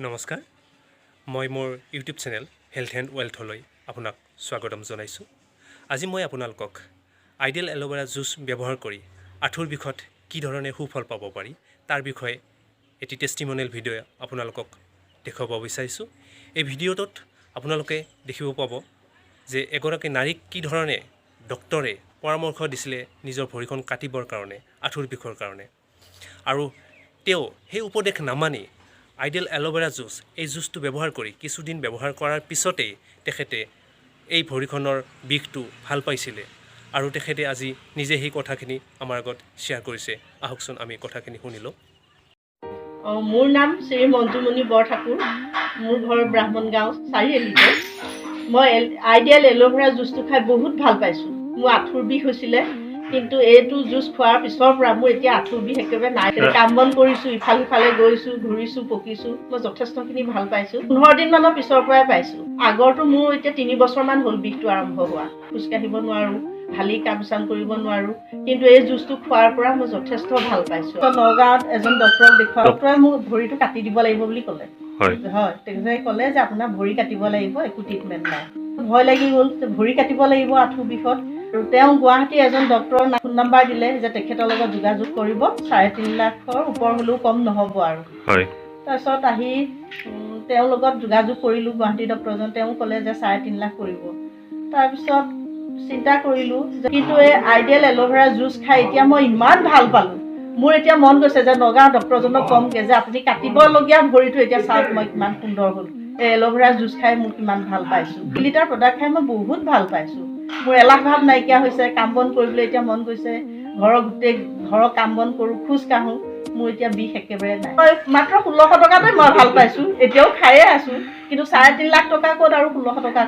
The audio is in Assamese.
নমস্কাৰ মই মোৰ ইউটিউব চেনেল হেল্থ এণ্ড ৱেলথলৈ আপোনাক স্বাগতম জনাইছোঁ। আজি মই আপোনালোকক আইডিয়েল এল'ভেৰা জুচ ব্যৱহাৰ কৰি আঁঠুৰ বিষত কি ধৰণে সুফল পাব পাৰি তাৰ বিষয়ে এটি টেষ্টিমনিয়েল ভিডিঅ' আপোনালোকক দেখুৱাব বিচাৰিছোঁ। এই ভিডিঅ'টোত আপোনালোকে দেখিব পাব যে এগৰাকী নাৰীক কি ধৰণে ডক্টৰে পৰামৰ্শ দিছিলে নিজৰ ভৰিখন কাটিবৰ কাৰণে আঁঠুৰ বিষৰ কাৰণে, আৰু তেওঁ সেই উপদেশ নামানি আইডিয়েল এল'ভেৰা জুচ এই জুচটো ব্যৱহাৰ কৰি কিছুদিন ব্যৱহাৰ কৰাৰ পিছতেই তেখেতে এই ভৰিখনৰ বিষটো ভাল পাইছিলে আৰু তেখেতে আজি নিজে সেই কথাখিনি আমাৰ আগত শ্বেয়াৰ কৰিছে। আহকচোন আমি কথাখিনি শুনি লওঁ। মোৰ নাম শ্ৰী মঞ্জুমণি বৰঠাকুৰ। মোৰ ঘৰ ব্ৰাহ্মণ গাঁও চাৰিআলিতে। মই আইডিয়েল এল'ভেৰা জুচটো খাই বহুত ভাল পাইছোঁ। মোৰ আঁঠুৰ বিষ হৈছিলে, কিন্তু এইটো জুচ খোৱাৰ পিছৰ পৰা মোৰ এতিয়া আঁঠুৰ বিষ একেবাৰে নাই। কাম বন কৰিছোঁ, ইফাল সিফালে গৈছোঁ, ঘূৰিছোঁ, পকিছোঁ। মই যথেষ্টখিনি ভাল পাইছোঁ। 15 দিনমানৰ পিছৰ পৰাই পাইছোঁ। আগৰটো মোৰ এতিয়া 3 বছৰমান হ'ল বিষটো আৰম্ভ হোৱা। খোজকাঢ়িব নোৱাৰোঁ, ভালি কাম চাম কৰিব নোৱাৰোঁ, কিন্তু এই জুচটো খোৱাৰ পৰা মই যথেষ্ট ভাল পাইছোঁ। নগাঁৱত এজন ডক্টৰক দেখুৱাই ডক্টৰে মোক ভৰিটো কাটি দিব লাগিব বুলি ক'লে। হয়, তেখেতে ক'লে যে আপোনাৰ ভৰি কাটিব লাগিব, একো ট্ৰিটমেণ্ট নাই। ভয় লাগি গ'ল, ভৰি কাটিব লাগিব আঁঠুৰ বিষত। আৰু তেওঁ গুৱাহাটী এজন ডক্টৰৰ ফোন নাম্বাৰ দিলে যে তেখেতৰ লগত যোগাযোগ কৰিব, 3.5 লাখৰ ওপৰ হ'লেও কম নহ'ব আৰু। তাৰপিছত আহি তেওঁৰ লগত যোগাযোগ কৰিলোঁ, গুৱাহাটী ডক্টৰজন। তেওঁ ক'লে যে 3.5 লাখ পৰিব। তাৰপিছত চিন্তা কৰিলোঁ, কিন্তু এই আইডিয়েল এল'ভেৰা জুচ খাই এতিয়া মই ইমান ভাল পালোঁ। মোৰ এতিয়া মন গৈছে যে নগাঁও ডক্টৰজনক ক'মগৈ যে আপুনি কাটিবলগীয়া ভৰিটো এতিয়া চাওক মই কিমান সুন্দৰ হ'ল। এই এল'ভেৰা জুচ খাই মই কিমান ভাল পাইছোঁ। 2 লিটাৰ প্ৰডাক্ট খাই মই বহুত ভাল পাইছোঁ। মোৰ এলাহ ভাৱ নাইকিয়া হৈছে, কাম বন কৰিবলৈ এতিয়া মন গৈছে। ঘৰৰ কাম বন কৰোঁ, খোজ কাঢ়োঁ। মোৰ এতিয়া বিষ একেবাৰে নাই। মই মাত্ৰ 1600 টকাতে মই ভাল পাইছোঁ। এতিয়াও খায়ে আছোঁ, কিন্তু 3.5 লাখ টকা ক'ত আৰু 1600 টকা